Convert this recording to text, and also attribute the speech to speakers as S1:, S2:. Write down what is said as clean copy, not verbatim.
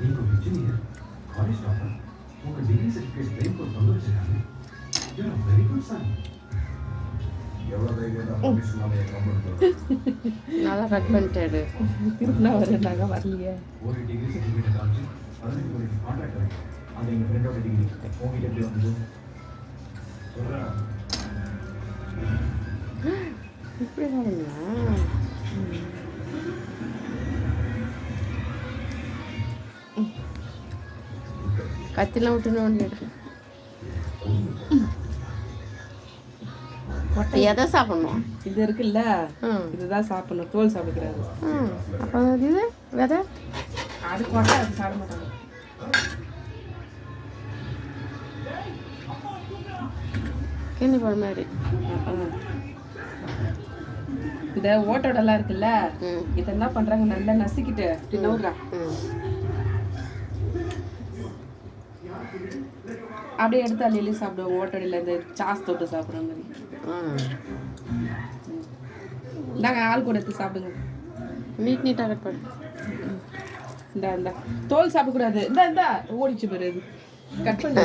S1: నీకు engineer college topper ఒక degree certificate brain code పొందొచ్చాను. You are very good son.
S2: நல்லா கட் பண்ணிட்டாரு.
S3: திருப்பினா வரேன்னாங்க வரலையே.
S1: ஒரு டிகிரி சர்டிஃபிகேட் காமிச்சு அதுக்கு ஒரு கான்ட்ராக்ட் இருக்கு. அது எங்க ஃப்ரெண்டோட டிகிரி உங்ககிட்ட எப்படி வந்தது சொல்றேன்.
S2: இப்படி பாருங்களா? கத்திலாம் விட்டுன்னு வேண்டியது. எதை சாப்பிடணும்?
S3: இது இருக்குல்ல, இதுதான் சாப்பிடணும். தோல் சாப்பிடக்கூடாது.
S2: அப்போ இது விதை
S3: அது கொட்டை, அது சாப்பிட மாட்டாங்க.
S2: கிண்ணி பழம் மாதிரி.
S3: இந்த ஓட்டோடெல்லாம் இருக்குல்ல, இதை என்ன பண்றாங்க, நல்லா நசுக்கிட்டு நவுறான். அப்படியே எடுத்து அள்ளி சாப்பிடுவோம். ஓட்டோடையில் இந்த சாஸ் தொட்டு சாப்பிட்ற மாதிரி. இந்தாங்க ஆள் கூட எடுத்து சாப்பிடுங்க.
S2: நீட்டாக கட் பண்ணு.
S3: இந்த தோல் சாப்பிடக்கூடாது. இந்த ஓடிச்சு பாரு, கட் பண்ணு.